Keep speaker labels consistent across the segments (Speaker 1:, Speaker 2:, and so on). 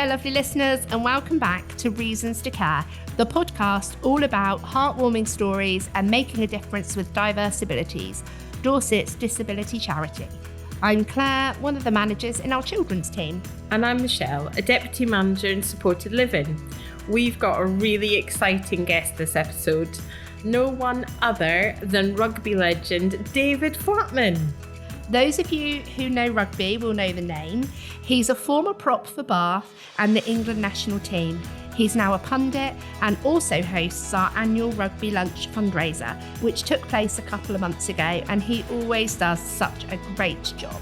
Speaker 1: lovely listeners, and welcome back to Reasons to Care, the podcast all about heartwarming stories and making a difference with diverse abilities, Dorset's disability charity. I'm Claire, one of the managers in our children's team.
Speaker 2: And I'm Michelle, a deputy manager in supported living. We've got a really exciting guest this episode, no one other than rugby legend David Flatman.
Speaker 1: Those of you who know rugby will know the name. He's a former prop for Bath and the England national team. He's now a pundit and also hosts our annual rugby lunch fundraiser, which took place a couple of months ago, and he always does such a great job.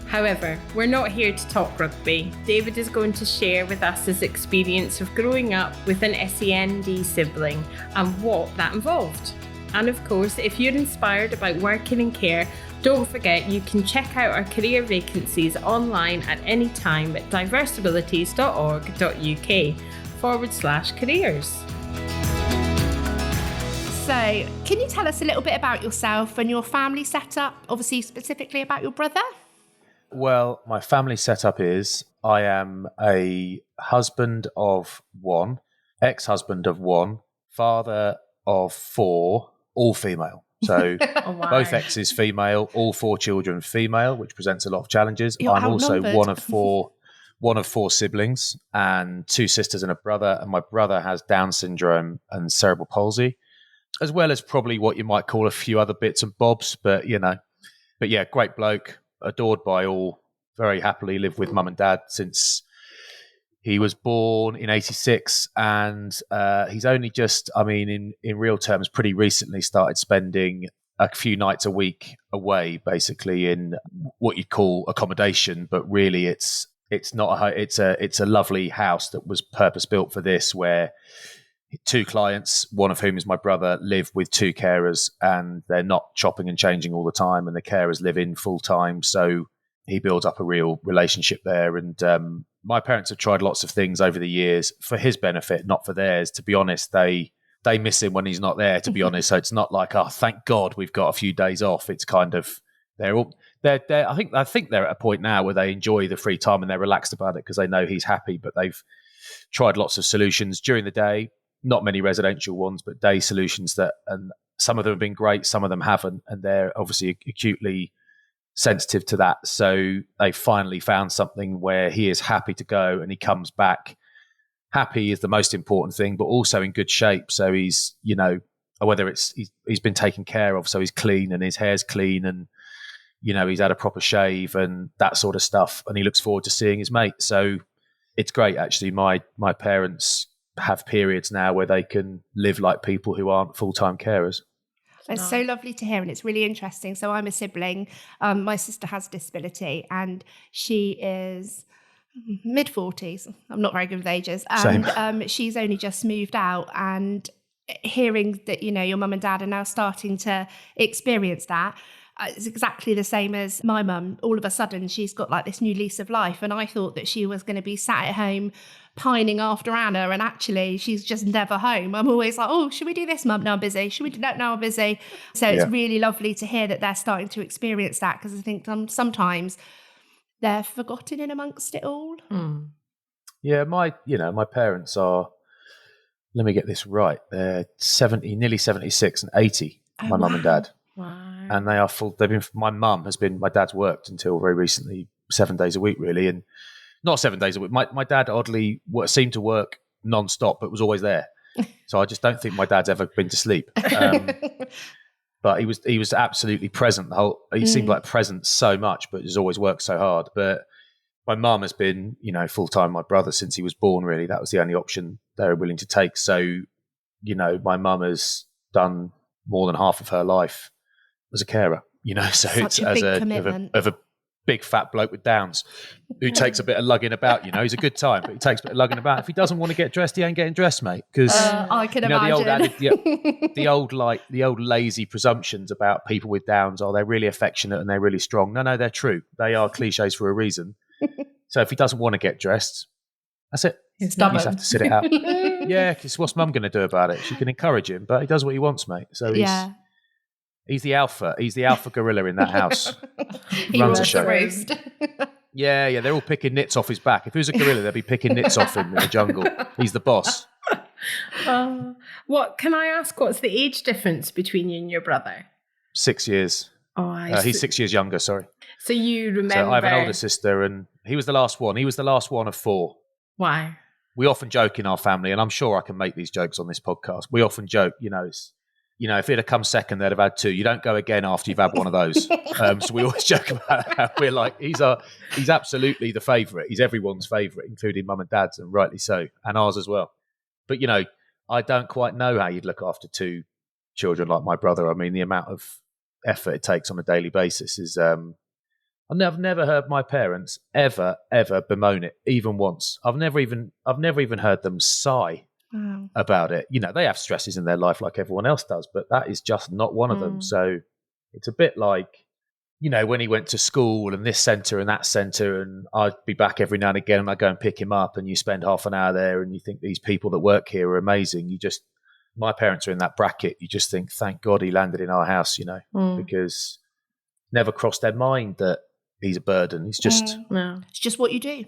Speaker 2: However, we're not here to talk rugby. David is going to share with us his experience of growing up with an SEND sibling and what that involved. And of course, if you're inspired about working in care, don't forget you can check out our career vacancies online at any time at diverseabilities.org.uk/careers.
Speaker 1: So, can you tell us a little bit about yourself and your family setup, obviously specifically about your brother?
Speaker 3: Well, my family setup is I am a husband of one, ex-husband of one, father of four, all female. So
Speaker 2: Oh, wow.
Speaker 3: both exes female, all four children female, which presents a lot of challenges.
Speaker 1: You're
Speaker 3: I'm also
Speaker 1: outnumbered.
Speaker 3: one of four siblings and two sisters and a brother. And my brother has Down syndrome and cerebral palsy, as well as probably what you might call a few other bits and bobs. But yeah, great bloke, adored by all, very happily lived with mum and dad since he was born in 86, and he's only just, in real terms, pretty recently started spending a few nights a week away, basically in what you'd call accommodation, but really it's not it's a lovely house that was purpose built for this, where two clients, one of whom is my brother, live with two carers, and they're not chopping and changing all the time, and the carers live in full time, so he builds up a real relationship there. And my parents have tried lots of things over the years for his benefit, not for theirs. To be honest, they miss him when he's not there, to be honest. So it's not like, oh, thank God we've got a few days off. It's kind of, I think they're at a point now where they enjoy the free time and they're relaxed about it because they know he's happy. But they've tried lots of solutions during the day, not many residential ones, but day solutions and some of them have been great, some of them haven't. And they're obviously acutely sensitive to that. So they finally found something where he is happy to go, and he comes back happy is the most important thing, but also in good shape. So he's, whether it's he's been taken care of, so he's clean and his hair's clean, and he's had a proper shave and that sort of stuff, and he looks forward to seeing his mate. So it's great, actually. My parents have periods now where they can live like people who aren't full-time carers.
Speaker 1: It's so lovely to hear, and it's really interesting. So I'm a sibling. My sister has a disability, and she is mid-40s. I'm not very good with ages. And she's only just moved out, and hearing that, your mum and dad are now starting to experience that, it's exactly the same as my mum. All of a sudden, she's got like this new lease of life, and I thought that she was going to be sat at home pining after Anna, and actually she's just never home. I'm always like, oh, should we do this, mum? No, I'm busy. Should we do that? No, I'm busy. So It's really lovely to hear that they're starting to experience that, because I think sometimes they're forgotten in amongst it all.
Speaker 3: Yeah, my parents are, let me get this right, they're 70, nearly 76 and 80, my mum and dad.
Speaker 2: Wow.
Speaker 3: And they are full. My dad's worked until very recently 7 days a week, really, and not 7 days a week. My dad oddly seemed to work non-stop, but was always there. So I just don't think my dad's ever been to sleep. But he was absolutely present. He seemed like present so much, but he's always worked so hard. But my mum has been, full-time, my brother, since he was born, really. That was the only option they were willing to take. So, my mum has done more than half of her life as a carer, so
Speaker 1: Such
Speaker 3: it's
Speaker 1: a
Speaker 3: as
Speaker 1: big commitment.
Speaker 3: of a big fat bloke with Downs who takes a bit of lugging about. He's a good time, but he takes a bit of lugging about. If he doesn't want to get dressed, he ain't getting dressed, mate. Because
Speaker 1: I can imagine.
Speaker 3: The old lazy presumptions about people with Downs are they're really affectionate and they're really strong. No, they're true. They are cliches for a reason. So if he doesn't want to get dressed, that's it.
Speaker 2: He's stubborn.
Speaker 3: You just have to sit it out. Yeah, because what's mum going to do about it? She can encourage him, but he does what he wants, mate. So he's the alpha. He's the alpha gorilla in that house.
Speaker 1: He
Speaker 3: runs
Speaker 1: rules
Speaker 3: a show.
Speaker 1: the roost.
Speaker 3: Yeah, they're all picking nits off his back. If he was a gorilla, they'd be picking nits off him in the jungle. He's the boss.
Speaker 2: What can I ask? What's the age difference between you and your brother?
Speaker 3: 6 years.
Speaker 2: Oh,
Speaker 3: he's 6 years younger. Sorry.
Speaker 2: So you remember?
Speaker 3: So I have an older sister, and he was the last one. He was the last one of 4.
Speaker 2: Why?
Speaker 3: We often joke in our family, and I'm sure I can make these jokes on this podcast. We often joke, if it had come second, they'd have had 2. You don't go again after you've had one of those. So we always joke about how we're like, he's absolutely the favourite. He's everyone's favourite, including mum and dad's, and rightly so, and ours as well. But, I don't quite know how you'd look after 2 children like my brother. I mean, the amount of effort it takes on a daily basis is... I've never heard my parents ever bemoan it, even once. I've never even heard them sigh about it. They have stresses in their life like everyone else does, but that is just not one of them. So it's a bit like, when he went to school and this centre and that centre, and I'd be back every now and again and I'd go and pick him up, and you spend half an hour there and you think these people that work here are amazing. My parents are in that bracket. You just think, thank God he landed in our house, because never crossed their mind that he's a burden. He's just...
Speaker 1: It's just what you do.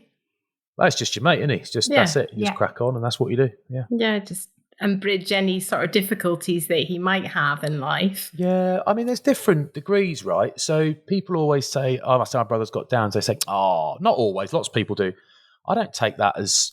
Speaker 3: Well, it's just your mate, isn't he? It's just, that's it. You just crack on and that's what you do. Yeah.
Speaker 2: Yeah, and bridge any sort of difficulties that he might have in life.
Speaker 3: Yeah, I mean, there's different degrees, right? So people always say, my brother's got Downs. They say, not always. Lots of people do. I don't take that as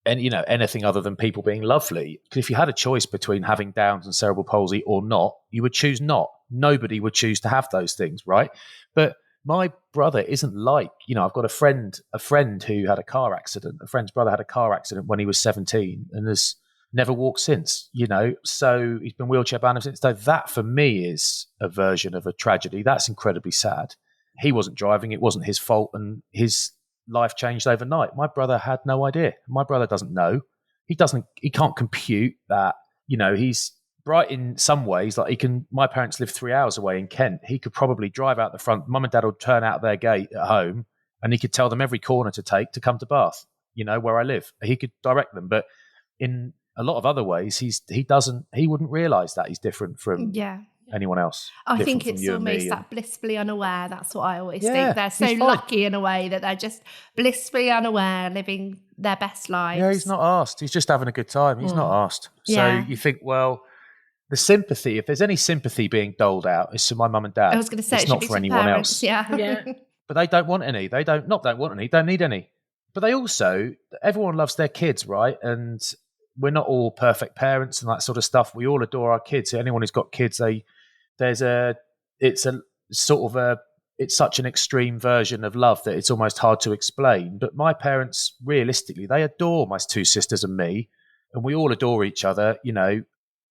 Speaker 3: anything other than people being lovely. Because if you had a choice between having Downs and cerebral palsy or not, you would choose not. Nobody would choose to have those things, right? But my brother isn't like, I've got a friend who had a car accident. A friend's brother had a car accident when he was 17 and has never walked since, so he's been wheelchair bound since. So that for me is a version of a tragedy. That's incredibly sad. He wasn't driving. It wasn't his fault. And his life changed overnight. My brother had no idea. My brother doesn't know. He can't compute that, he's bright in some ways. Like my parents live 3 hours away in Kent. He could probably drive out the front. Mum and dad would turn out their gate at home and he could tell them every corner to take to come to Bath, where I live. He could direct them. But in a lot of other ways, he wouldn't realise that he's different from anyone else.
Speaker 1: I think it's almost that blissfully unaware. That's what I always think. They're so lucky in a way that they're just blissfully unaware, living their best lives.
Speaker 3: Yeah, he's not asked. He's just having a good time. He's not asked. So you think, well, the sympathy, if there's any sympathy being doled out, it's to my mum and dad.
Speaker 1: I was going to say,
Speaker 3: it's not for anyone else.
Speaker 1: Yeah.
Speaker 3: But they don't want any. They don't need any. But everyone loves their kids, right? And we're not all perfect parents and that sort of stuff. We all adore our kids. Anyone who's got kids, it's such an extreme version of love that it's almost hard to explain. But my parents, realistically, they adore my 2 sisters and me, and we all adore each other.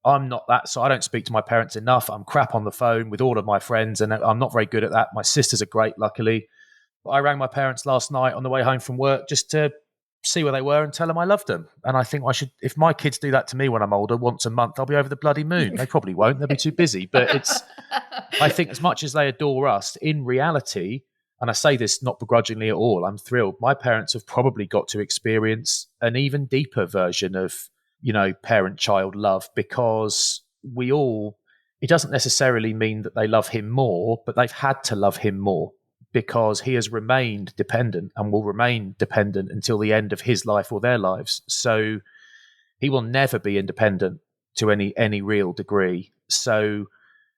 Speaker 3: I'm not that, so I don't speak to my parents enough. I'm crap on the phone with all of my friends, and I'm not very good at that. My sisters are great, luckily. But I rang my parents last night on the way home from work just to see where they were and tell them I loved them. And I think I should, if my kids do that to me when I'm older, once a month, I'll be over the bloody moon. They probably won't. They'll be too busy. But I think as much as they adore us, in reality, and I say this not begrudgingly at all, I'm thrilled. My parents have probably got to experience an even deeper version of parent-child love, because it doesn't necessarily mean that they love him more, but they've had to love him more because he has remained dependent and will remain dependent until the end of his life or their lives. So he will never be independent to any real degree. So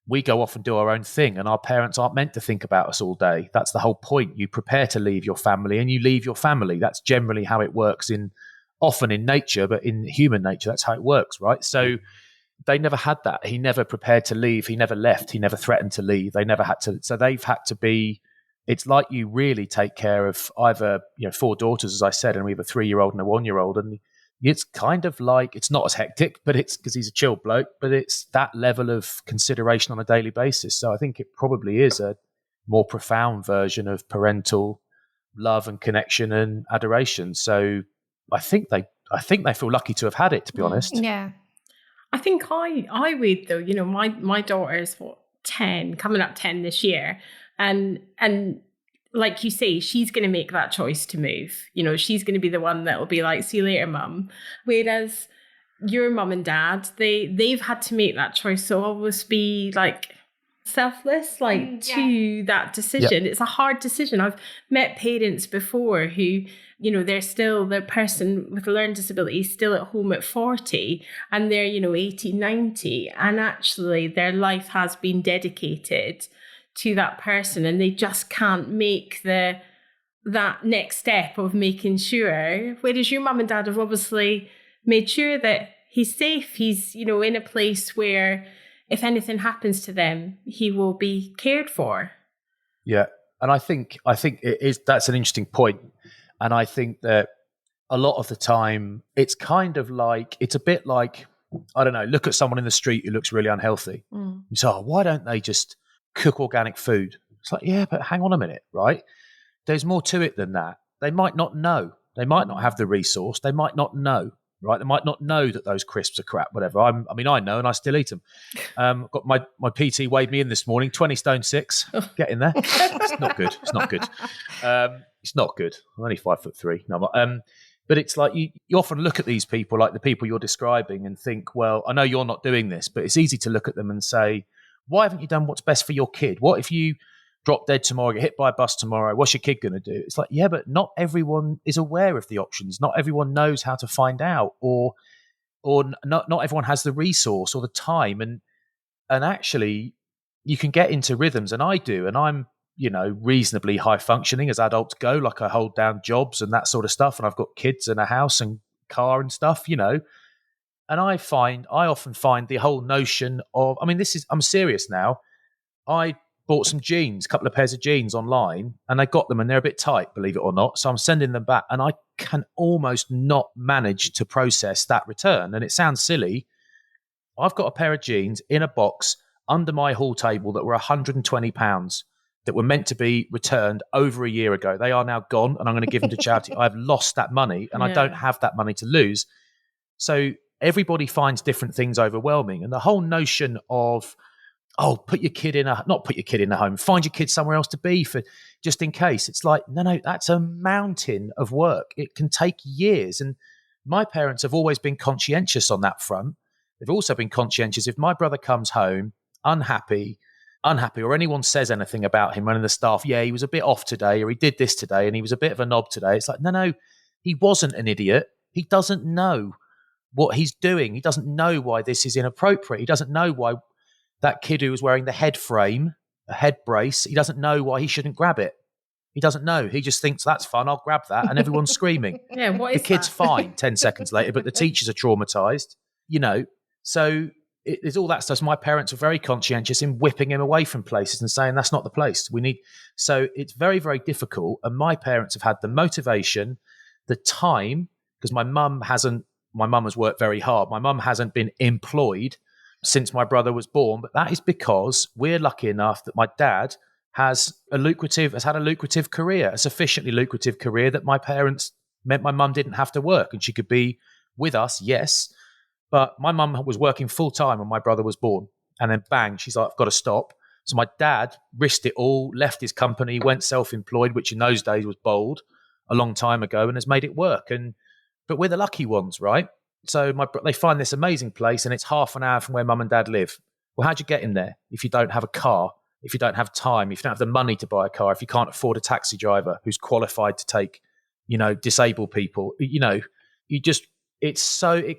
Speaker 3: we go off and do our own thing, and our parents aren't meant to think about us all day. That's the whole point. You prepare to leave your family and you leave your family. That's generally how it works often in nature, but in human nature, that's how it works, right? So they never had that. He never prepared to leave. He never left. He never threatened to leave. They never had to. So they've had to be, it's like you really take care of either, 4 daughters, as I said, and we have a 3-year-old and a 1-year-old. And it's kind of like, it's not as hectic, but it's because he's a chill bloke, but it's that level of consideration on a daily basis. So I think it probably is a more profound version of parental love and connection and adoration. So I think they feel lucky to have had it, to be honest.
Speaker 1: Yeah.
Speaker 2: I think I would though, my daughter is 10, coming up 10 this year. And like you say, she's going to make that choice to move. She's going to be the one that will be like, see you later, mum. Whereas your mum and dad, they've had to make that choice. So always be like, selfless, to that decision. It's a hard decision. I've met parents before who, the person with a learning disability is still at home at 40 and they're, 80, 90, and actually their life has been dedicated to that person and they just can't make that next step of making sure, whereas your mum and dad have obviously made sure that he's safe, he's, in a place where if anything happens to them, he will be cared for.
Speaker 3: Yeah. And I think that's an interesting point. And I think that a lot of the time it's kind of like, it's a bit like, I don't know, look at someone in the street who looks really unhealthy. You say, why don't they just cook organic food? It's like, yeah, but hang on a minute, right? There's more to it than that. They might not know. They might not have the resource. They might not know, right? They might not know that those crisps are crap, whatever. I know, and I still eat them. Got my PT weighed me in this morning, 20 stone 6. Get in there. It's not good. It's not good. It's not good. I'm only 5'3". No, but it's like you often look at these people, like the people you're describing, and think, well, I know you're not doing this, but it's easy to look at them and say, why haven't you done what's best for your kid? What if you drop dead tomorrow, get hit by a bus tomorrow? What's your kid going to do? It's like, yeah, but not everyone is aware of the options. Not everyone knows how to find out, or not everyone has the resource or the time. And actually, you can get into rhythms, and I do, and I'm, reasonably high functioning as adults go. Like I hold down jobs and that sort of stuff, and I've got kids and a house and car and stuff, And I often find the whole notion of, I'm serious now. I bought some jeans, a couple of pairs of jeans online, and I got them and they're a bit tight, believe it or not. So I'm sending them back and I can almost not manage to process that return. And it sounds silly. I've got a pair of jeans in a box under my hall table that were £120 that were meant to be returned over a year ago. They are now gone and I'm going to give them to charity. I've lost that money and I don't have that money to lose. So everybody finds different things overwhelming. And the whole notion of, put your kid in not put your kid in a home, find your kid somewhere else to be for just in case. It's like, no, that's a mountain of work. It can take years. And my parents have always been conscientious on that front. They've also been conscientious. If my brother comes home unhappy, or anyone says anything about him running the staff, he was a bit off today, or he did this today, and he was a bit of a knob today. It's like, no, he wasn't an idiot. He doesn't know what he's doing. He doesn't know why this is inappropriate. He doesn't know why that kid who was wearing the head frame, a head brace, he doesn't know why he shouldn't grab it. He doesn't know. He just thinks, that's fun, I'll grab that, and everyone's screaming.
Speaker 2: What is
Speaker 3: the kid's
Speaker 2: that?
Speaker 3: Fine 10 seconds later, but the teachers are traumatized, So there's all that stuff. So my parents are very conscientious in whipping him away from places and saying, that's not the place. So it's very, very difficult. And my parents have had the motivation, the time, because my mum has worked very hard. My mum hasn't been employed since my brother was born, but that is because we're lucky enough that my dad has had a lucrative career, a sufficiently lucrative career that my parents meant my mum didn't have to work and she could be with us, yes. But my mum was working full time when my brother was born. And then bang, she's like, I've got to stop. So my dad risked it all, left his company, went self-employed, which in those days was bold, a long time ago, and has made it work. But we're the lucky ones, right? So they find this amazing place and it's half an hour from where mum and dad live. Well, how'd you get in there if you don't have a car, if you don't have time, if you don't have the money to buy a car, if you can't afford a taxi driver who's qualified to take, disabled people? It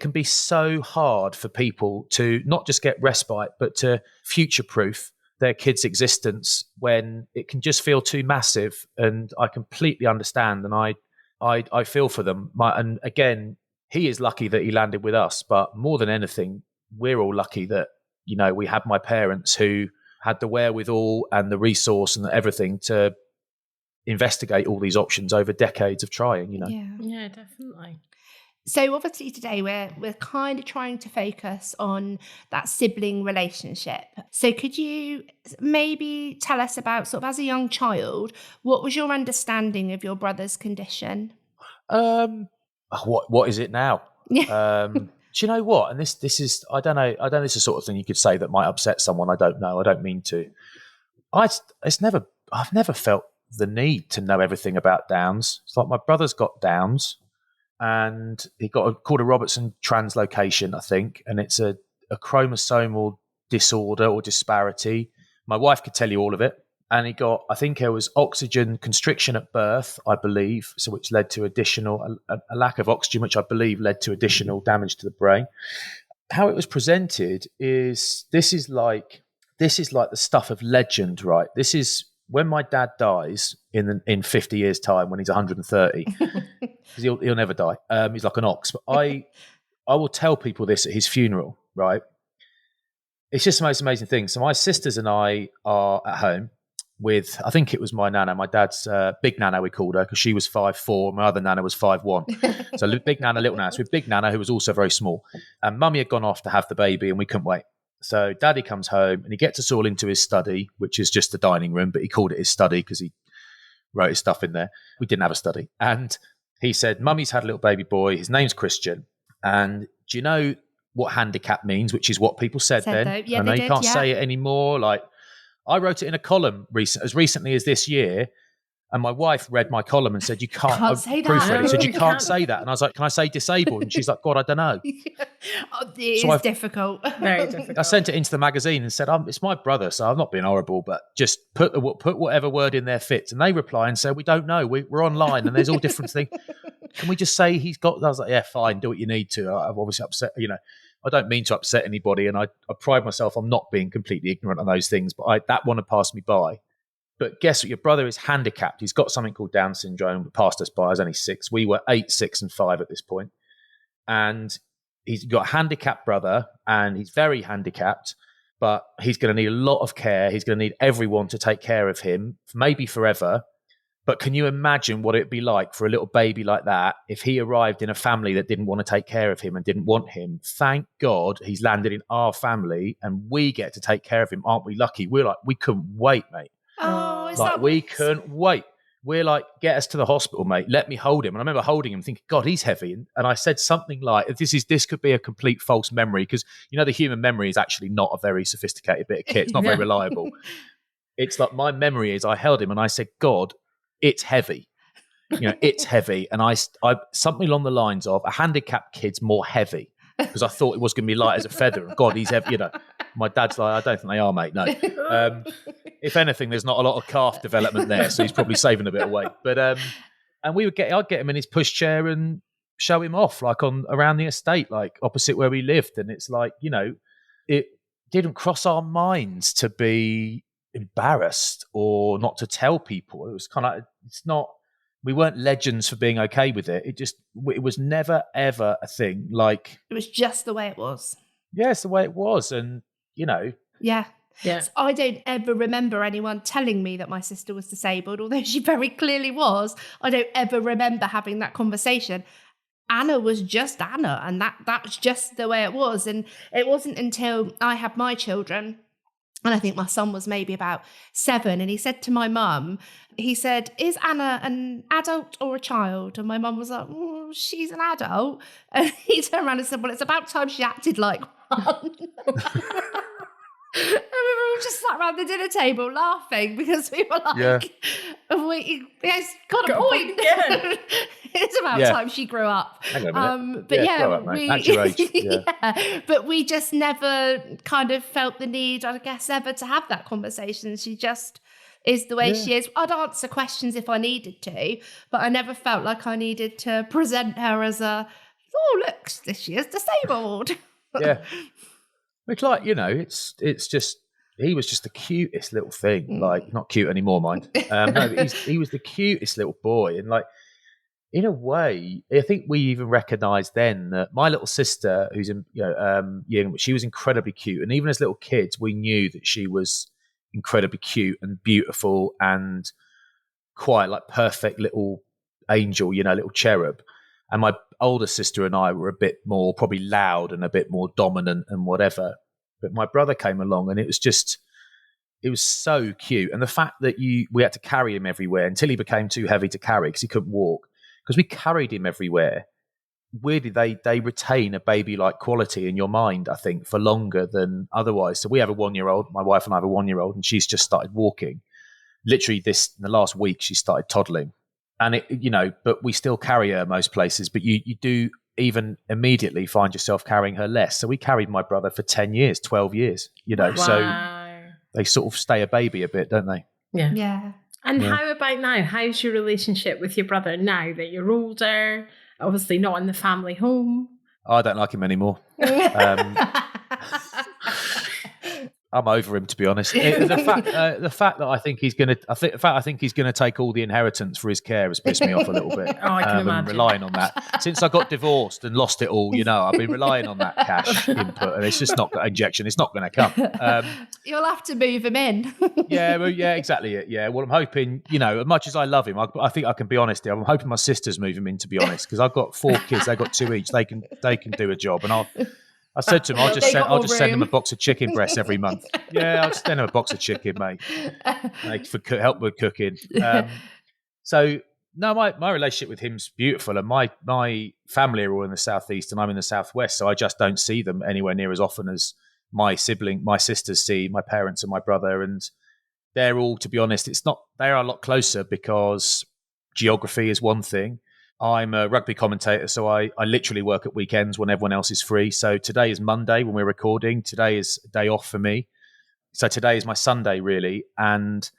Speaker 3: can be so hard for people to not just get respite, but to future-proof their kids' existence when it can just feel too massive. And I completely understand, and I feel for them. And again, he is lucky that he landed with us, but more than anything, we're all lucky that we had my parents who had the wherewithal and the resource and everything to investigate all these options over decades of trying.
Speaker 2: Yeah, definitely.
Speaker 1: So obviously today we're kind of trying to focus on that sibling relationship. So could you maybe tell us about, sort of as a young child, what was your understanding of your brother's condition?
Speaker 3: What is it now?
Speaker 1: Yeah.
Speaker 3: Do you know what? And this is, I don't know. This is the sort of thing you could say that might upset someone. I don't know. I don't mean to. I've never felt the need to know everything about Downs. It's like my brother's got Downs. And he got called a Robertson translocation, I think, and it's a chromosomal disorder or disparity. My wife could tell you all of it. And he got, I think there was oxygen constriction at birth, I believe, so which led to a lack of oxygen, which I believe led to additional damage to the brain. How it was presented is this is like the stuff of legend, right? This is when my dad dies in 50 years' time, when he's 130, because he'll never die. He's like an ox. But I will tell people this at his funeral, right? It's just the most amazing thing. So my sisters and I are at home with, I think it was my nana, my dad's big nana, we called her, because she was 5'4", my other nana was 5'1". So big nana, little nana. So with big nana, who was also very small. And mummy had gone off to have the baby and we couldn't wait. So daddy comes home and he gets us all into his study, which is just the dining room, but he called it his study because he wrote his stuff in there. We didn't have a study. And he said, mummy's had a little baby boy. His name's Christian. And do you know what handicap means, which is what people said then?
Speaker 1: Yeah,
Speaker 3: I know you can't say it anymore. Like, I wrote it in a column as recently as this year, and my wife read my column and said, "You can't
Speaker 1: say that."
Speaker 3: Proofread it. Said, "You can't say that." And I was like, "Can I say disabled?" And she's like, "God, I don't know."
Speaker 1: It is difficult.
Speaker 2: Very difficult.
Speaker 3: I sent it into the magazine and said, "It's my brother, so I'm not being horrible, but just put whatever word in there fits." And they reply and say, "We don't know. We're online, and there's all different things. Can we just say he's got?" I was like, "Yeah, fine. Do what you need to." I've obviously upset, I don't mean to upset anybody, and I pride myself on not being completely ignorant on those things, but that one had passed me by. But guess what? Your brother is handicapped. He's got something called Down syndrome. It passed us by. I was only 6. We were 8, 6, and 5 at this point. And he's got a handicapped brother, and he's very handicapped, but he's going to need a lot of care. He's going to need everyone to take care of him, maybe forever. But can you imagine what it'd be like for a little baby like that if he arrived in a family that didn't want to take care of him and didn't want him? Thank God he's landed in our family and we get to take care of him. Aren't we lucky? We're like, we couldn't wait, mate.
Speaker 1: Oh, is
Speaker 3: like,
Speaker 1: that
Speaker 3: we couldn't wait. We're like, get us to the hospital, mate. Let me hold him. And I remember holding him thinking, God, he's heavy. And I said something like, this could be a complete false memory, because, the human memory is actually not a very sophisticated bit of kit. It's not very reliable. It's like, my memory is I held him and I said, God, it's heavy. It's heavy. And I something along the lines of, a handicapped kid's more heavy, because I thought it was going to be light as a feather. And God, he's heavy. My dad's like, I don't think they are, mate. No. If anything, there's not a lot of calf development there, so he's probably saving a bit of weight. But and I'd get him in his pushchair and show him off, like around the estate, like opposite where we lived. And it's like, it didn't cross our minds to be embarrassed or not to tell people. It was kind of, we weren't legends for being okay with it. It was never ever a thing. Like,
Speaker 1: it was just the way it was.
Speaker 3: Yeah, it's the way it was. And
Speaker 1: yeah.
Speaker 2: Yeah.
Speaker 1: So I don't ever remember anyone telling me that my sister was disabled, although she very clearly was. I don't ever remember having that conversation. Anna was just Anna, and that's just the way it was. And it wasn't until I had my children, and I think my son was maybe about 7, and he said to my mum, he said, "Is Anna an adult or a child?" And my mum was like, "She's an adult." And he turned around and said, "Well, it's about time she acted like one." And we were all just sat around the dinner table laughing, because we were like, "He's got a point."
Speaker 2: Yeah.
Speaker 1: It's about time she grew up.
Speaker 3: Hang on a minute.
Speaker 1: But
Speaker 3: grow up, mate. That's your age.
Speaker 1: Yeah, but we just never kind of felt the need, I guess, ever to have that conversation. She just is the way she is. I'd answer questions if I needed to, but I never felt like I needed to present her as look, she is disabled.
Speaker 3: Yeah. It's like, it's just, he was just the cutest little thing. Like, not cute anymore, mind. No, but he was the cutest little boy. And like, in a way, I think we even recognised then that my little sister, who's young, she was incredibly cute. And even as little kids, we knew that she was incredibly cute and beautiful and quite like perfect little angel, little cherub. And my older sister and I were a bit more probably loud and a bit more dominant and whatever. But my brother came along and it was so cute. And the fact that we had to carry him everywhere until he became too heavy to carry because he couldn't walk, because we carried him everywhere. Weirdly, they retain a baby-like quality in your mind, I think, for longer than otherwise. So we have a 1-year-old, my wife and I have a 1-year-old, and she's just started walking. Literally in the last week, she started toddling. And but we still carry her most places, but you do even immediately find yourself carrying her less. So we carried my brother for 10 years, 12 years,
Speaker 2: Wow.
Speaker 3: So they sort of stay a baby a bit, don't they?
Speaker 1: Yeah.
Speaker 2: And how about now? How's your relationship with your brother now that you're older? Obviously not in the family home.
Speaker 3: I don't like him anymore. I'm over him, to be honest. The fact that I think he's going to take all the inheritance for his care has pissed me off a little bit.
Speaker 2: Oh, I can imagine.
Speaker 3: Relying on that since I got divorced and lost it all, I've been relying on that cash input, and it's just not injection. It's not going to come.
Speaker 1: You'll have to move him in.
Speaker 3: yeah, exactly it. Yeah, well, I'm hoping, as much as I love him, I think I can be honest here. I'm hoping my sisters move him in, to be honest, because I've got 4 kids. They've got 2 each. They can do a job, and I said to him, I'll just send them a box of chicken breasts every month. Yeah, I'll just send them a box of chicken, mate, for help with cooking. So, no, my relationship with him's beautiful, and my family are all in the southeast, and I'm in the southwest, so I just don't see them anywhere near as often as my sisters see my parents and my brother, and they're all, to be honest, they are a lot closer because geography is one thing. I'm a rugby commentator, so I literally work at weekends when everyone else is free. So today is Monday when we're recording. Today is a day off for me. So today is my Sunday, really. And,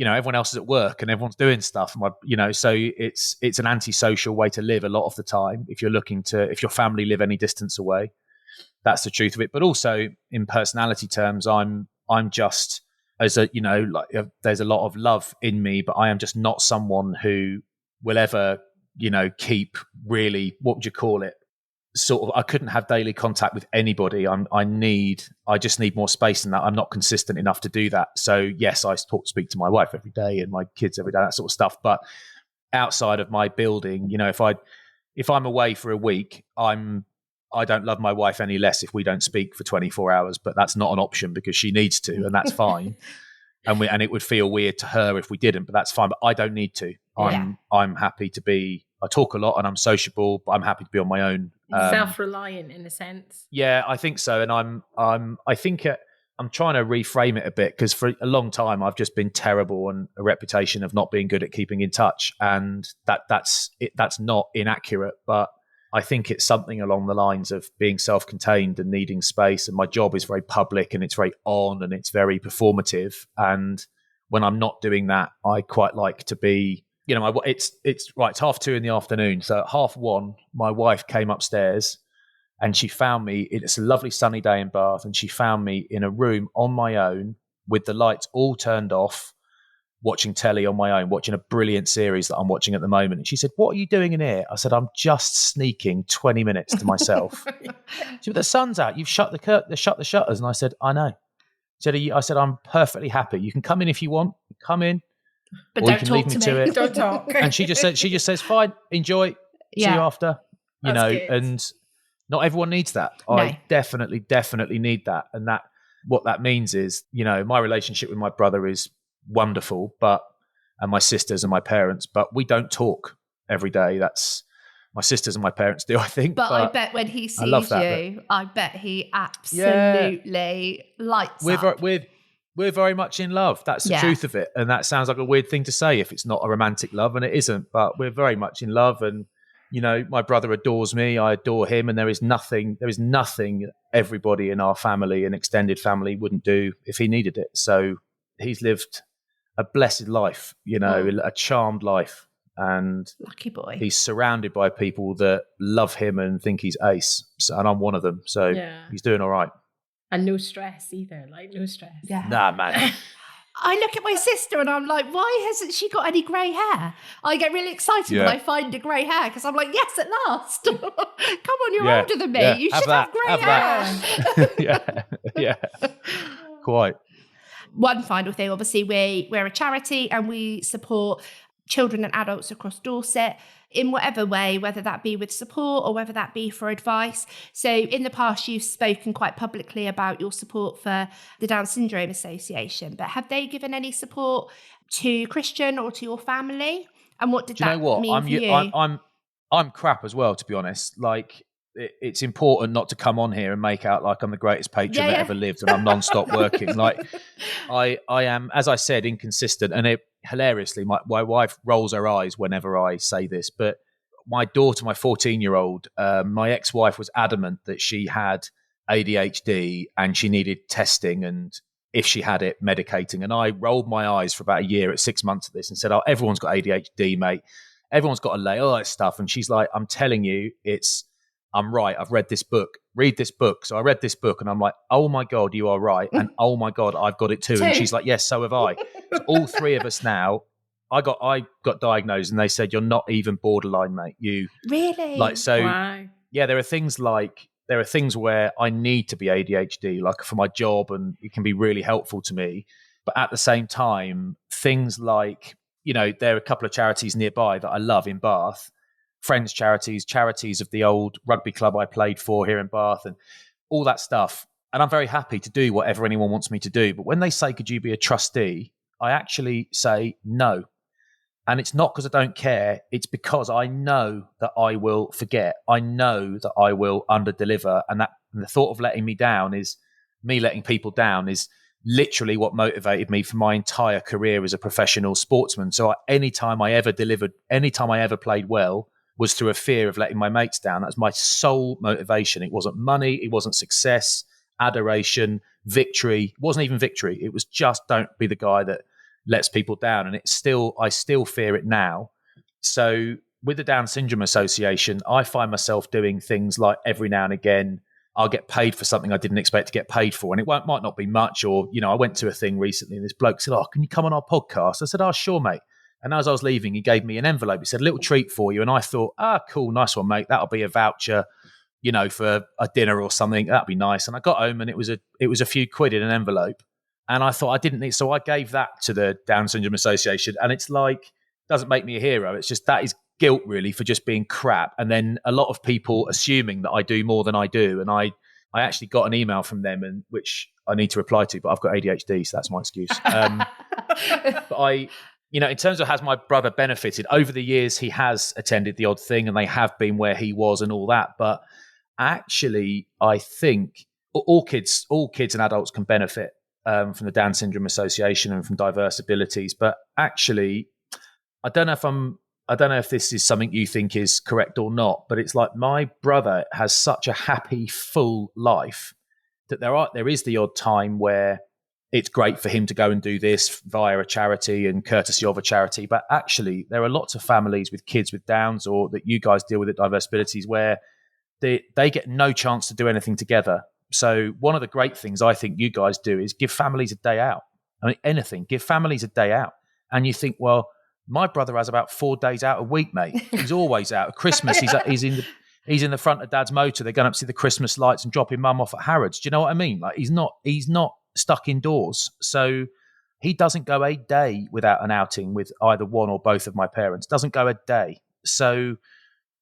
Speaker 3: everyone else is at work and everyone's doing stuff. So it's an antisocial way to live a lot of the time if your family live any distance away. That's the truth of it. But also in personality terms, I'm just, there's a lot of love in me, but I am just not someone who will ever keep really, what would you call it? Sort of, I couldn't have daily contact with anybody. I just need more space than that. I'm not consistent enough to do that. So yes, I speak to my wife every day and my kids every day, that sort of stuff. But outside of my building, if I'm away for a week, I don't love my wife any less if we don't speak for 24 hours, but that's not an option because she needs to, and that's fine. And it would feel weird to her if we didn't, but that's fine. But I don't need to. I'm happy to be. I talk a lot and I'm sociable, but I'm happy to be on my own.
Speaker 2: Self-reliant in a sense.
Speaker 3: Yeah, I think so. And I think I'm trying to reframe it a bit because for a long time I've just been terrible and a reputation of not being good at keeping in touch, and that's not inaccurate, but I think it's something along the lines of being self-contained and needing space. And my job is very public and it's very on and it's very performative. And when I'm not doing that, I quite like to be, it's right. It's 2:30 in the afternoon. So at 1:30, my wife came upstairs and she found me. It's a lovely sunny day in Bath. And she found me in a room on my own with the lights all turned off, watching telly on my own, watching a brilliant series that I'm watching at the moment. And she said, "What are you doing in here?" I said, "I'm just sneaking 20 minutes to myself." She said, "The sun's out. You've shut the shutters." And I said, "I know." I said, "I'm perfectly happy. You can come in if you want. Come in,
Speaker 1: but
Speaker 3: or
Speaker 1: don't
Speaker 3: you can
Speaker 1: talk
Speaker 3: leave me
Speaker 1: to
Speaker 3: to
Speaker 1: me.
Speaker 3: it."
Speaker 2: Don't talk.
Speaker 3: And she just says, "Fine, enjoy. See you after."
Speaker 2: That's good.
Speaker 3: And not everyone needs that.
Speaker 1: No.
Speaker 3: I definitely need that. And that what that means is, my relationship with my brother is wonderful, and my sisters and my parents, but we don't talk every day. That's my sisters and my parents do, I think.
Speaker 1: But I bet when he sees you, I bet he absolutely lights up.
Speaker 3: We're very much in love. That's the truth of it. And that sounds like a weird thing to say if it's not a romantic love, and it isn't, but we're very much in love. And, my brother adores me. I adore him. And there is nothing everybody in our family and extended family wouldn't do if he needed it. So he's lived a blessed life, a charmed life, and
Speaker 1: lucky boy.
Speaker 3: He's surrounded by people that love him and think he's ace, and I'm one of them. So he's doing all right.
Speaker 2: And no stress either, no stress.
Speaker 1: Yeah.
Speaker 3: Nah, man.
Speaker 1: I look at my sister and I'm like, why hasn't she got any grey hair? I get really excited when I find a grey hair because I'm like, yes, at last. Come on, you're older than me. You should have grey hair.
Speaker 3: Yeah. Quite.
Speaker 1: One final thing, obviously, we're a charity and we support children and adults across Dorset in whatever way, whether that be with support or whether that be for advice. So in the past, you've spoken quite publicly about your support for the Down Syndrome Association, but have they given any support to Christian or to your family? And what did that mean for you?
Speaker 3: I'm crap as well, to be honest. It's important not to come on here and make out like I'm the greatest patron that ever lived and I'm non-stop working. I am, as I said, inconsistent, and hilariously, my wife rolls her eyes whenever I say this, but my daughter, my 14-year-old, my ex-wife was adamant that she had ADHD and she needed testing, and if she had it, medicating. And I rolled my eyes for about a year at 6 months of this and said, oh, everyone's got ADHD, mate. Everyone's got to lay all that stuff. And she's like, I'm telling you, I'm right. I've read this book. Read this book. So I read this book and I'm like, oh my God, you are right. And oh my God, I've got it too. And she's like, yes, so have I. So all three of us now, I got diagnosed and they said, you're not even borderline, mate. You
Speaker 1: really?
Speaker 3: like, so
Speaker 2: Wow.
Speaker 3: yeah, there are things where I need to be ADHD, like for my job, and it can be really helpful to me. But at the same time, things like, there are a couple of charities nearby that I love in Bath, friends charities of the old rugby club I played for here in Bath and all that stuff. And I'm very happy to do whatever anyone wants me to do. But when they say, could you be a trustee? I actually say no. And it's not because I don't care. It's because I know that I will forget. I know that I will underdeliver. And the thought of letting letting people down is literally what motivated me for my entire career as a professional sportsman. So anytime I ever played well was through a fear of letting my mates down. That was my sole motivation. It wasn't money. It wasn't success, adoration, victory. It wasn't even victory. It was just don't be the guy that lets people down. And I still fear it now. So with the Down Syndrome Association, I find myself doing things like every now and again, I'll get paid for something I didn't expect to get paid for. And it might not be much, or, I went to a thing recently and this bloke said, oh, can you come on our podcast? I said, oh, sure, mate. And as I was leaving, he gave me an envelope. He said, a little treat for you. And I thought, cool, nice one, mate. That'll be a voucher, for a dinner or something. That'd be nice. And I got home and it was a few quid in an envelope. And I thought I didn't need, so I gave that to the Down Syndrome Association. And it's like, doesn't make me a hero. It's just that is guilt really for just being crap. And then a lot of people assuming that I do more than I do. And I actually got an email from them, and which I need to reply to, but I've got ADHD, so that's my excuse. But in terms of has my brother benefited over the years, he has attended the odd thing, and they have been where he was and all that. But actually, I think all kids and adults can benefit from the Down Syndrome Association and from diverse abilities. But actually, I don't know if this is something you think is correct or not, but it's like my brother has such a happy, full life that there is the odd time where it's great for him to go and do this via a charity and courtesy of a charity. But actually, there are lots of families with kids with Downs, or that you guys deal with at Diverse Abilities, where they get no chance to do anything together. So one of the great things I think you guys do is give families a day out. I mean, anything, give families a day out. And you think, well, my brother has about 4 days out a week, mate. He's always out. At Christmas, he's in the front of Dad's motor. They're going up to see the Christmas lights and dropping Mum off at Harrods. Do you know what I mean? Like he's not stuck indoors. So he doesn't go a day without an outing with either one or both of my parents. Doesn't go a day. So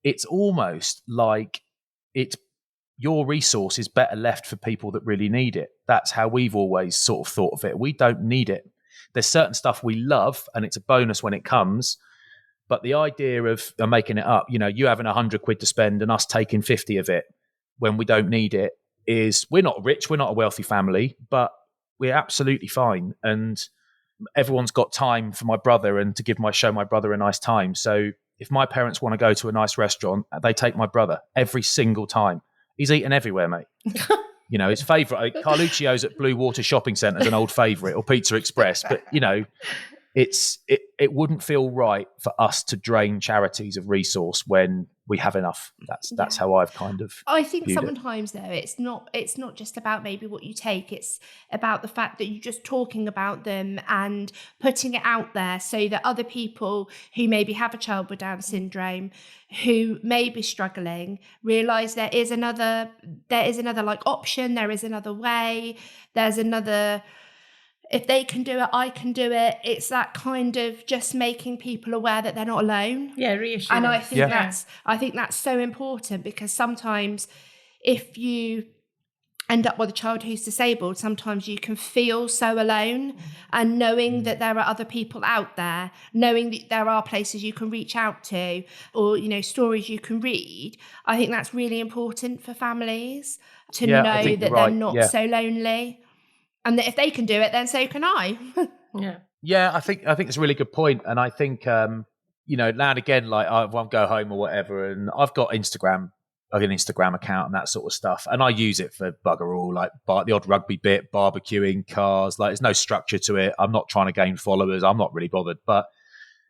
Speaker 3: it's almost like your resource is better left for people that really need it. That's how we've always sort of thought of it. We don't need it. There's certain stuff we love, and it's a bonus when it comes. But the idea of making it up, you having 100 quid to spend and us taking 50 of it when we don't need it, is we're not rich, we're not a wealthy family, but we're absolutely fine. And everyone's got time for my brother and to show my brother a nice time. So if my parents want to go to a nice restaurant, they take my brother every single time. He's eaten everywhere, mate. His favourite, Carluccio's at Blue Water Shopping Centre is an old favourite, or Pizza Express. But, it wouldn't feel right for us to drain charities of resource when we have enough. That's how I've kind of
Speaker 1: I think
Speaker 3: viewed
Speaker 1: sometimes though it's not just about maybe what you take, it's about the fact that you're just talking about them and putting it out there so that other people who maybe have a child with Down syndrome, who may be struggling, realize there is another like option, there is another way, there's another. If they can do it, I can do it. It's that kind of just making people aware that they're not alone.
Speaker 2: Yeah, reassurance.
Speaker 1: And I think that's so important, because sometimes if you end up with a child who's disabled, sometimes you can feel so alone. And knowing that there are other people out there, knowing that there are places you can reach out to, or stories you can read, I think that's really important for families to know that they're not so lonely. And that if they can do it, then so can I.
Speaker 3: Yeah, I think it's a really good point. And I think, now and again, like I won't go home or whatever, and I've got Instagram like an Instagram account and that sort of stuff. And I use it for bugger all, like the odd rugby bit, barbecuing, cars. Like, there's no structure to it. I'm not trying to gain followers. I'm not really bothered. But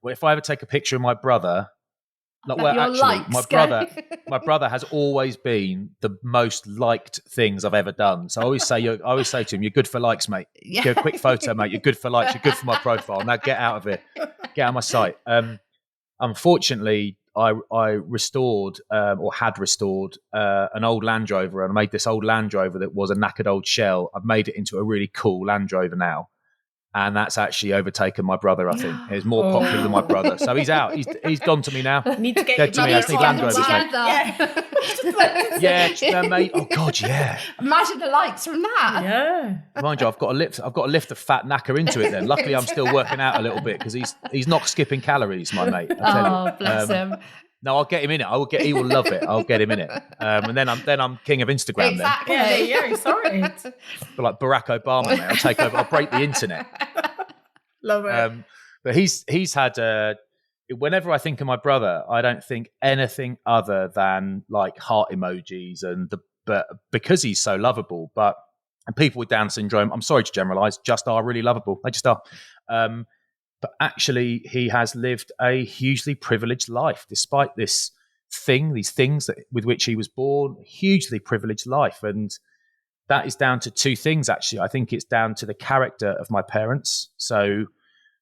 Speaker 3: if I ever take a picture of my brother, my brother has always been the most liked things I've ever done. So I always say to him, "You're good for likes, mate.
Speaker 1: Yeah.
Speaker 3: Get a quick photo, mate. You're good for likes. You're good for my profile. Now get out of it. Get out of my sight." Unfortunately, I restored or had restored an old Land Rover, and I made this old Land Rover that was a knackered old shell. I've made it into a really cool Land Rover now. And that's actually overtaken my brother, I think. He's more popular than my brother. So he's out. He's gone to me now.
Speaker 2: Need to get
Speaker 3: Dead to me. I need Land Rovers, mate. Yeah, mate. Oh God, yeah.
Speaker 1: Imagine the likes from that.
Speaker 2: Yeah.
Speaker 3: Mind you, I've got to lift a fat knacker into it then. Luckily I'm still working out a little bit because he's not skipping calories, my mate. I tell you.
Speaker 1: Bless him.
Speaker 3: No, I'll get him in it. He will love it. I'll get him in it. And then I'm king of Instagram.
Speaker 1: Exactly.
Speaker 3: Then.
Speaker 2: Yeah, sorry.
Speaker 3: But like Barack Obama, mate. I'll take over. I'll break the internet.
Speaker 2: Love it.
Speaker 3: But he's had. Whenever I think of my brother, I don't think anything other than like heart emojis but because he's so lovable. And people with Down syndrome, I'm sorry to generalize, just are really lovable. They just are. But actually, he has lived a hugely privileged life, despite these things with which he was born. Hugely privileged life, and that is down to two things. Actually, I think it's down to the character of my parents. So,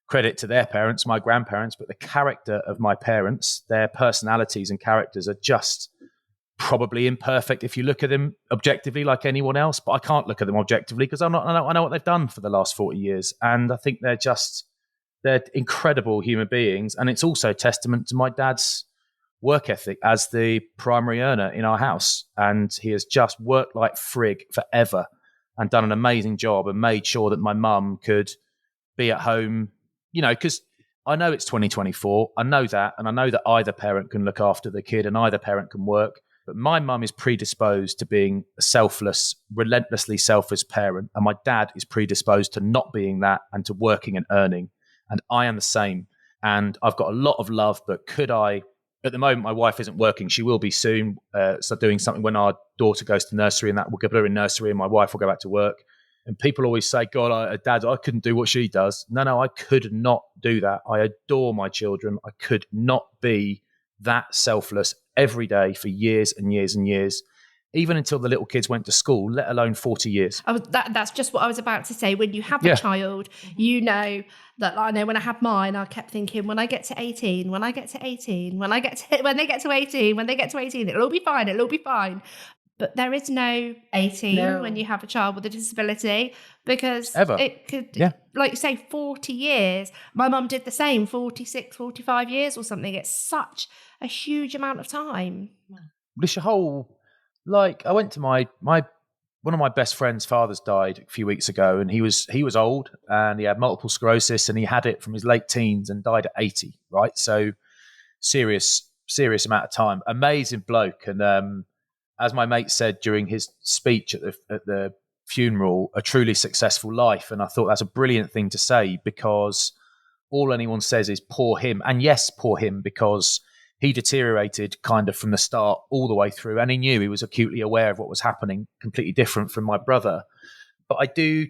Speaker 3: credit to their parents, my grandparents, but the character of my parents, their personalities and characters are just probably imperfect if you look at them objectively, like anyone else. But I can't look at them objectively because I know what they've done for the last 40 years, and I think they're incredible human beings. And it's also testament to my dad's work ethic as the primary earner in our house. And he has just worked like frig forever and done an amazing job and made sure that my mum could be at home, because I know it's 2024. I know that. And I know that either parent can look after the kid and either parent can work. But my mum is predisposed to being a selfless, relentlessly selfish parent. And my dad is predisposed to not being that and to working and earning. And I am the same. And I've got a lot of love, but could I, at the moment, my wife isn't working. She will be soon. So doing something when our daughter goes to nursery, and that will get her in nursery and my wife will go back to work. And people always say, God, Dad, I couldn't do what she does. No, I could not do that. I adore my children. I could not be that selfless every day for years and years and years, even until the little kids went to school, let alone 40 years.
Speaker 1: That's just what I was about to say. When you have a child, that I know when I had mine, I kept thinking, when I get to 18, when they get to 18, it'll all be fine. But there is no 18 when you have a child with a disability, because it could, like you say, 40 years. My mum did the same, 46, 45 years or something. It's such a huge amount of time.
Speaker 3: This whole, like, I went to my one of my best friend's fathers died a few weeks ago, and he was old and he had multiple sclerosis, and he had it from his late teens and died at 80, right? So serious amount of time. Amazing bloke. And as my mate said during his speech at the funeral, a truly successful life. And I thought that's a brilliant thing to say, because all anyone says is poor him. And yes, poor him, because he deteriorated kind of from the start all the way through, and he knew, he was acutely aware of what was happening, completely different from my brother. But I do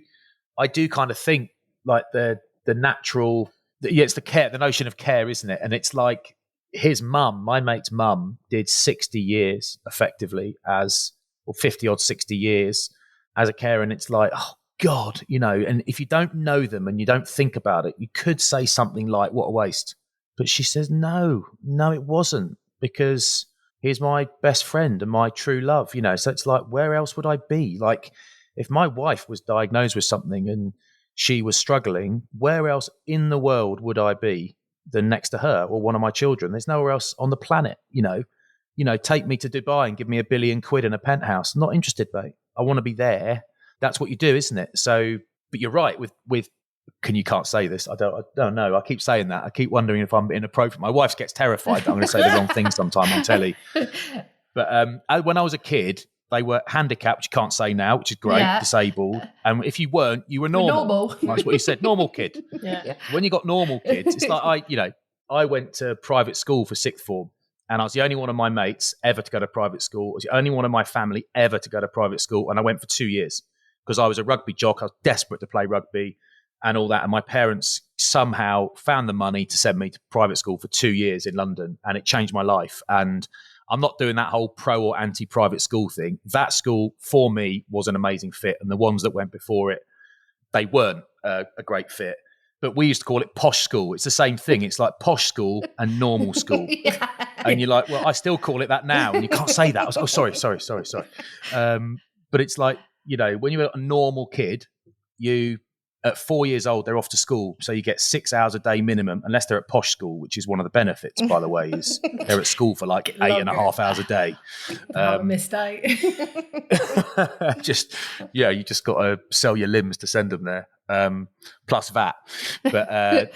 Speaker 3: kind of think like the natural, it's the care, the notion of care, isn't it? And it's like his mum, my mate's mum, did 60 years effectively or 50 odd 60 years as a carer. And it's like, oh God, and if you don't know them and you don't think about it, you could say something like, what a waste. But she says, no, it wasn't, because he's my best friend and my true love, So it's like, where else would I be? Like, if my wife was diagnosed with something and she was struggling, where else in the world would I be than next to her or one of my children? There's nowhere else on the planet, Take me to Dubai and give me £1 billion in a penthouse. Not interested, mate. I want to be there. That's what you do, isn't it? So, but you're right with. You can't say this. I don't know. I keep saying that. I keep wondering if I'm inappropriate. My wife gets terrified that I'm going to say the wrong thing sometime on telly. But when I was a kid, they were handicapped, which you can't say now, which is great, disabled. And if you weren't, you were normal. That's what you said, normal kid.
Speaker 2: Yeah.
Speaker 3: When you got normal kids, it's like I went to private school for sixth form, And I was the only one of my mates ever to go to private school. I was the only one of my family ever to go to private school. And I went for 2 years because I was a rugby jock. I was desperate to play rugby and all that. And my parents somehow found the money to send me to private school for 2 years in London. And it changed my life. And I'm not doing that whole pro or anti-private school thing. That school, for me, was an amazing fit. And the ones that went before it, they weren't a great fit. But we used to call it posh school. It's the same thing. It's like posh school and normal school.
Speaker 1: Yeah.
Speaker 3: And you're like, well, I still call it that now. And you can't say that. I was, oh, sorry. But it's like, when you're a normal kid, you, at 4 years old, they're off to school. So you get 6 hours a day minimum, unless they're at posh school, which is one of the benefits, by the way, is they're at school for like 8.5 hours a day.
Speaker 2: Missed out.
Speaker 3: You just got to sell your limbs to send them there. Plus VAT. But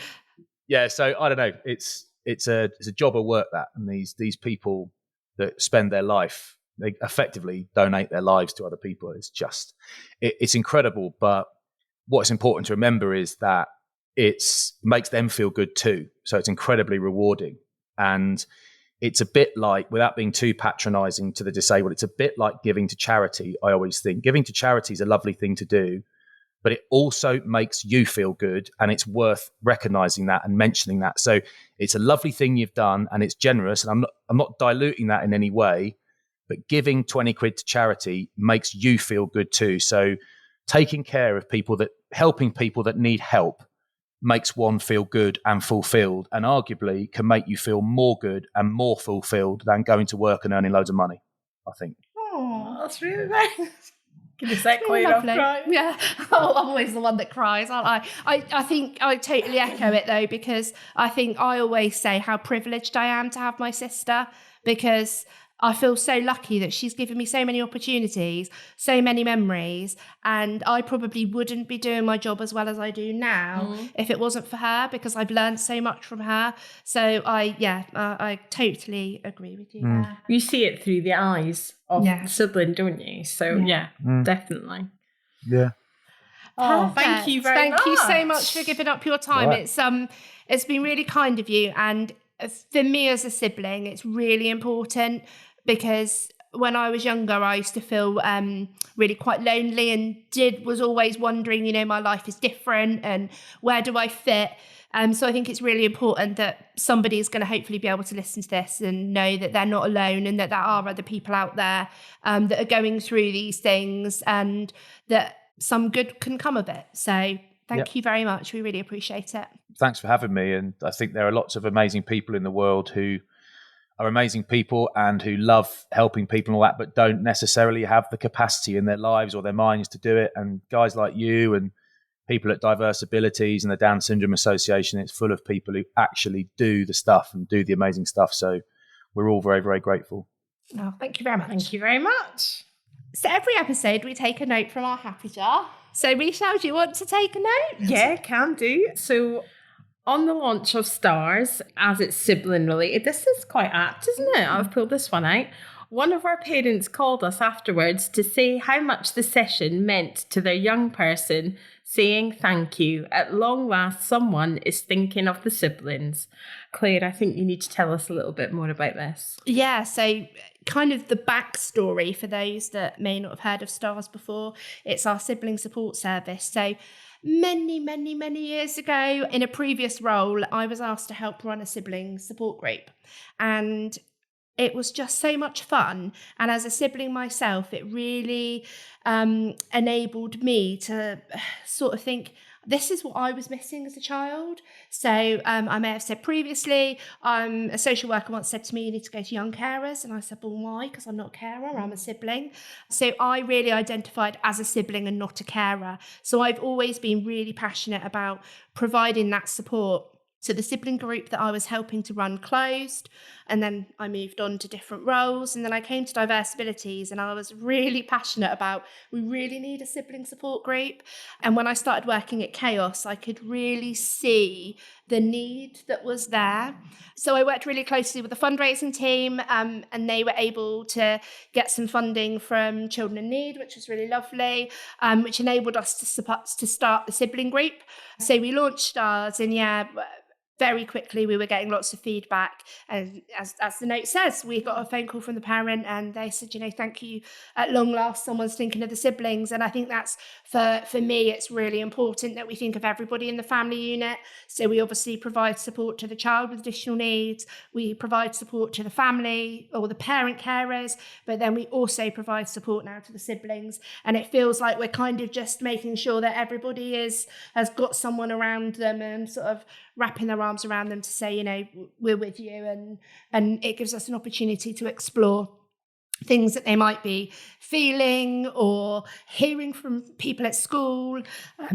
Speaker 3: so I don't know. It's a job of work, that, and these people that spend their life, they effectively donate their lives to other people. It's just it's incredible. But what's important to remember is that it makes them feel good too. So it's incredibly rewarding. And it's a bit like, without being too patronizing to the disabled, it's a bit like giving to charity. I always think giving to charity is a lovely thing to do, but it also makes you feel good, and it's worth recognizing that and mentioning that. So it's a lovely thing you've done, and it's generous, and I'm not diluting that in any way, but giving 20 quid to charity makes you feel good too. So taking care of helping people that need help makes one feel good and fulfilled, and arguably can make you feel more good and more fulfilled than going to work and earning loads of money, I think.
Speaker 2: Oh, that's really nice. Is that
Speaker 1: Really
Speaker 2: quite
Speaker 1: lovely.
Speaker 2: crying?
Speaker 1: Yeah. I'm always the one that cries, aren't I? I think I totally echo it though, because I think I always say how privileged I am to have my sister, because I feel so lucky that she's given me so many opportunities, so many memories, and I probably wouldn't be doing my job as well as I do now if it wasn't for her, because I've learned so much from her. So I totally agree with you there.
Speaker 2: You see it through the eyes of the sibling, don't you? So definitely.
Speaker 3: Yeah.
Speaker 2: Oh, thank you very much.
Speaker 1: Thank you so much for giving up your time. Right. It's been really kind of you, and for me as a sibling, it's really important, because when I was younger, I used to feel really quite lonely, and was always wondering, my life is different and where do I fit? So I think it's really important that somebody is going to hopefully be able to listen to this and know that they're not alone, and that there are other people out there that are going through these things, and that some good can come of it. So thank you very much. We really appreciate it.
Speaker 3: Thanks for having me. And I think there are lots of amazing people in the world who are amazing people and who love helping people and all that, but don't necessarily have the capacity in their lives or their minds to do it. And guys like you and people at Diverse Abilities and the Down Syndrome Association, it's full of people who actually do the stuff and do the amazing stuff. So we're all very, very grateful.
Speaker 1: Oh, thank you very much.
Speaker 2: Thank you very much.
Speaker 1: So every episode we take a note from our happy jar. So Michelle, do you want to take a note?
Speaker 2: Yeah, can do. So on the launch of Stars, as it's sibling related, this is quite apt, isn't it? I've pulled this one out. One of our parents called us afterwards to say how much the session meant to their young person, saying thank you. At long last, someone is thinking of the siblings. Claire, I think you need to tell us a little bit more about this.
Speaker 1: Yeah, so kind of the backstory for those that may not have heard of Stars before. It's our sibling support service. So many years ago, in a previous role, I was asked to help run a sibling support group. And it was just so much fun. And as a sibling myself, it really enabled me to sort of think, this is what I was missing as a child. So I may have said previously, a social worker once said to me, you need to go to young carers. And I said, well, why? Because I'm not a carer, I'm a sibling. So I really identified as a sibling and not a carer. So I've always been really passionate about providing that support. So the sibling group that I was helping to run closed, and then I moved on to different roles, and then I came to Diverse Abilities, and I was really passionate about, we really need a sibling support group. And when I started working at Chaos, I could really see the need that was there. So I worked really closely with the fundraising team, and they were able to get some funding from Children in Need, which was really lovely, which enabled us to start the sibling group. So we launched Stars, and very quickly we were getting lots of feedback. And as the note says, we got a phone call from the parent and they said, thank you. At long last, someone's thinking of the siblings. And I think that's, for me, it's really important that we think of everybody in the family unit. So we obviously provide support to the child with additional needs. We provide support to the family or the parent carers, but then we also provide support now to the siblings. And it feels like we're kind of just making sure that everybody has got someone around them and sort of wrapping their arms around them to say, we're with you. And it gives us an opportunity to explore things that they might be feeling or hearing from people at school.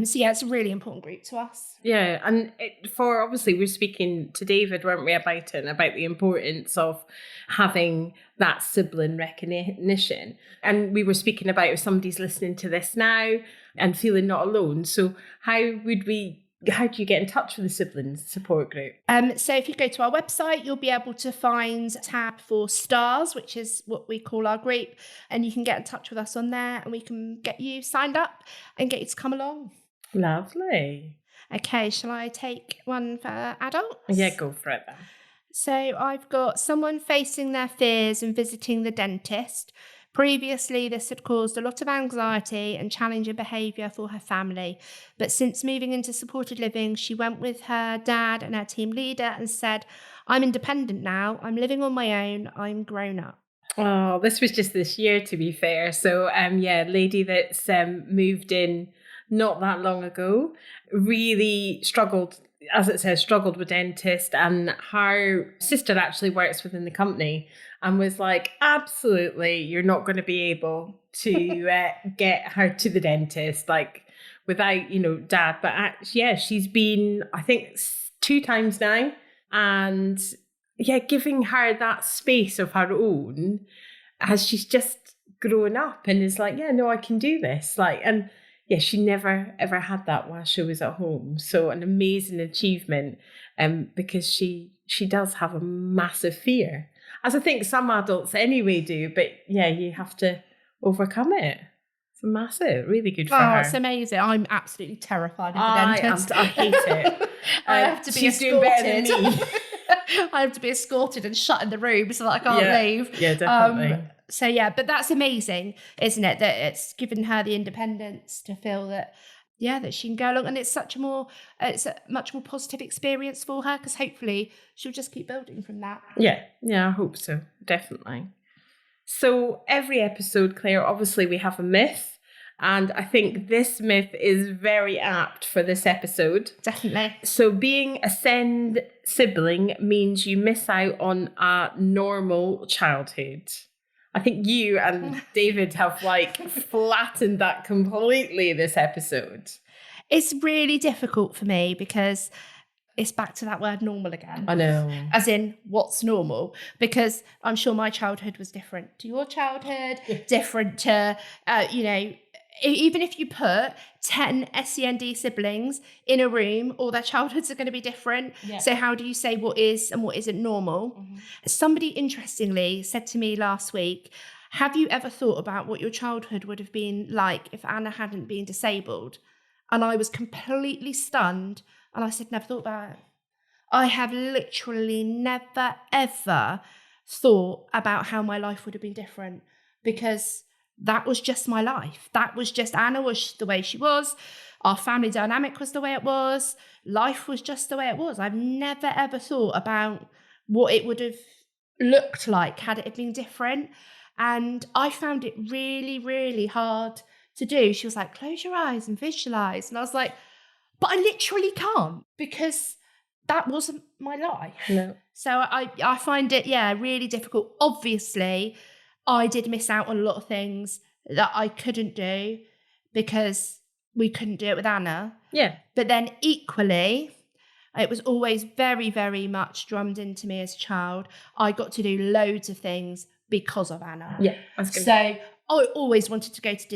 Speaker 1: So yeah, it's a really important group to us.
Speaker 2: Yeah, and obviously we're speaking to David, weren't we, about it, and about the importance of having that sibling recognition. And we were speaking about if somebody's listening to this now and feeling not alone. So how do you get in touch with the siblings support group?
Speaker 1: So if you go to our website, you'll be able to find a tab for STARS, which is what we call our group. And you can get in touch with us on there and we can get you signed up and get you to come along.
Speaker 2: Lovely.
Speaker 1: Okay, shall I take one for adults?
Speaker 2: Yeah, go for it then.
Speaker 1: So I've got someone facing their fears and visiting the dentist. Previously, this had caused a lot of anxiety and challenging behaviour for her family. But since moving into supported living, she went with her dad and her team leader and said, I'm independent now. I'm living on my own. I'm grown up.
Speaker 2: Oh, this was just this year, to be fair. So, lady that's moved in not that long ago, really struggled, as it says, struggled with dentist, and her sister actually works within the company and was like, absolutely, you're not going to be able to get her to the dentist, like without, dad. But she's been, I think, 2 times now. And giving her that space of her own as she's just grown up and is like, I can do this. She never ever had that while she was at home. So an amazing achievement, because she does have a massive fear, as I think some adults anyway do. But you have to overcome it. It's massive, really good for her.
Speaker 1: Oh, it's amazing. I'm absolutely terrified of the dentist.
Speaker 2: I hate it.
Speaker 1: I have to be
Speaker 2: she's
Speaker 1: escorted.
Speaker 2: doing better than me.
Speaker 1: I have to be escorted and shut in the room so that I can't leave.
Speaker 2: Yeah, definitely.
Speaker 1: But that's amazing, isn't it? That it's given her the independence to feel that, that she can go along. And it's a much more positive experience for her, because hopefully she'll just keep building from that.
Speaker 2: Yeah, I hope so. Definitely. So every episode, Claire, obviously we have a myth. And I think this myth is very apt for this episode.
Speaker 1: Definitely.
Speaker 2: So being a SEND sibling means you miss out on a normal childhood. I think you and David have flattened that completely this episode.
Speaker 1: It's really difficult for me because it's back to that word normal again.
Speaker 2: I know.
Speaker 1: As in, what's normal? Because I'm sure my childhood was different to your childhood, different to, even if you put 10 SEND siblings in a room, all their childhoods are going to be different. Yeah. So how do you say what is and what isn't normal? Mm-hmm. Somebody interestingly said to me last week, have you ever thought about what your childhood would have been like if Anna hadn't been disabled? And I was completely stunned. And I said, never thought about it. I have literally never, ever thought about how my life would have been different, because that was just my life. That was just, Anna was the way she was. Our family dynamic was the way it was. Life was just the way it was. I've never, ever thought about what it would have looked like had it been different. And I found it really, really hard to do. She was like, close your eyes and visualize. And I was like, but I literally can't, because that wasn't my life.
Speaker 2: No.
Speaker 1: So I find it, really difficult. Obviously, I did miss out on a lot of things that I couldn't do because we couldn't do it with Anna.
Speaker 2: Yeah.
Speaker 1: But then equally, it was always very, very much drummed into me as a child. I got to do loads of things because of Anna.
Speaker 2: Yeah.
Speaker 1: So I always wanted to go to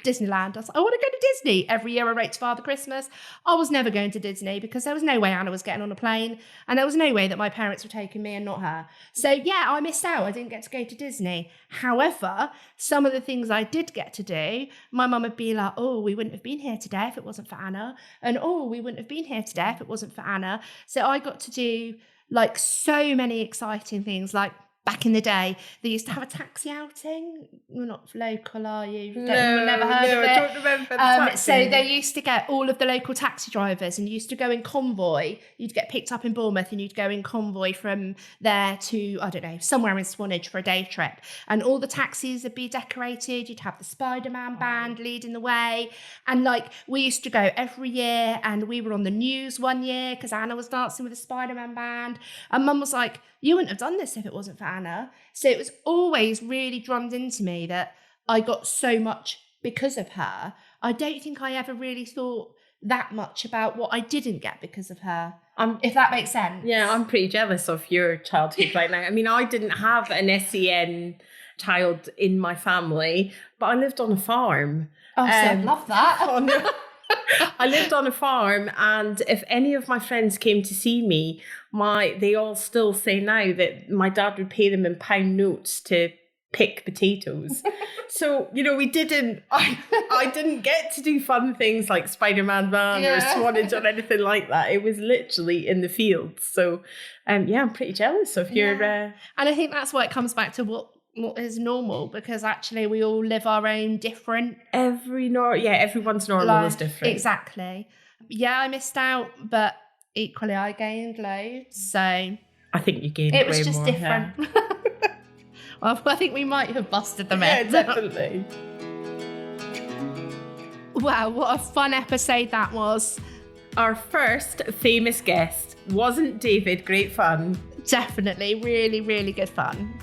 Speaker 1: Disneyland. I was like, I want to go to Disney. Every year I wrote to Father Christmas. I was never going to Disney because there was no way Anna was getting on a plane, and there was no way that my parents were taking me and not her. So yeah, I missed out. I didn't get to go to Disney. However, some of the things I did get to do, my mum would be like, oh, we wouldn't have been here today if it wasn't for Anna. And oh, we wouldn't have been here today if it wasn't for Anna. So I got to do like so many exciting things. Like back in the day, they used to have a taxi outing. You're not local, are you? You've never heard of it?
Speaker 2: I don't remember the taxi.
Speaker 1: So they used to get all of the local taxi drivers and used to go in convoy. You'd get picked up in Bournemouth and you'd go in convoy from there to, I don't know, somewhere in Swanage for a day trip. And all the taxis would be decorated. You'd have the Spider-Man band leading the way. And like, we used to go every year, and we were on the news one year because Anna was dancing with the Spider-Man band. And Mum was like, you wouldn't have done this if it wasn't for Anna. So it was always really drummed into me that I got so much because of her. I don't think I ever really thought that much about what I didn't get because of her, if that makes sense.
Speaker 2: Yeah, I'm pretty jealous of your childhood right now. I mean, I didn't have an SEN child in my family, but I lived on a farm.
Speaker 1: Oh, so I love that.
Speaker 2: I lived on a farm, and if any of my friends came to see me, they all still say now that my dad would pay them in pound notes to pick potatoes. So, you know, I didn't get to do fun things like Spider-Man van or Swanage or anything like that. It was literally in the fields. So, I'm pretty jealous of your...
Speaker 1: And I think that's why it comes back to what is normal, because actually we all live our own different...
Speaker 2: everyone's normal is different.
Speaker 1: Exactly. Yeah, I missed out, but equally I gained loads, so... I
Speaker 2: think you gained way more.
Speaker 1: It was just different. Yeah. Well, I think we might have busted them
Speaker 2: out. Yeah, definitely.
Speaker 1: Wow, what a fun episode that was.
Speaker 2: Our first famous guest. Wasn't David great fun?
Speaker 1: Definitely, really, really good fun.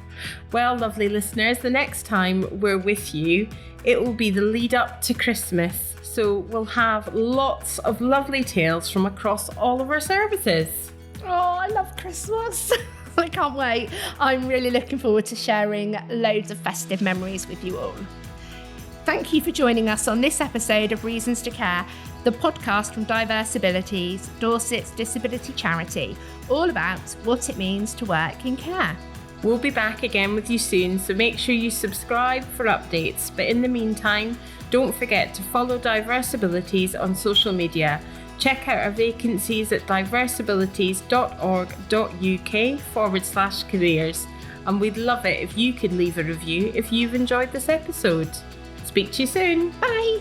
Speaker 2: Well, lovely listeners, the next time we're with you, it will be the lead up to Christmas. So we'll have lots of lovely tales from across all of our services.
Speaker 1: Oh, I love Christmas. I can't wait. I'm really looking forward to sharing loads of festive memories with you all. Thank you for joining us on this episode of Reasons to Care, the podcast from Diverse Abilities, Dorset's disability charity, all about what it means to work in care.
Speaker 2: We'll be back again with you soon, so make sure you subscribe for updates. But in the meantime, don't forget to follow Diverse Abilities on social media. Check out our vacancies at diverseabilities.org.uk/careers. And we'd love it if you could leave a review if you've enjoyed this episode. Speak to you soon.
Speaker 1: Bye.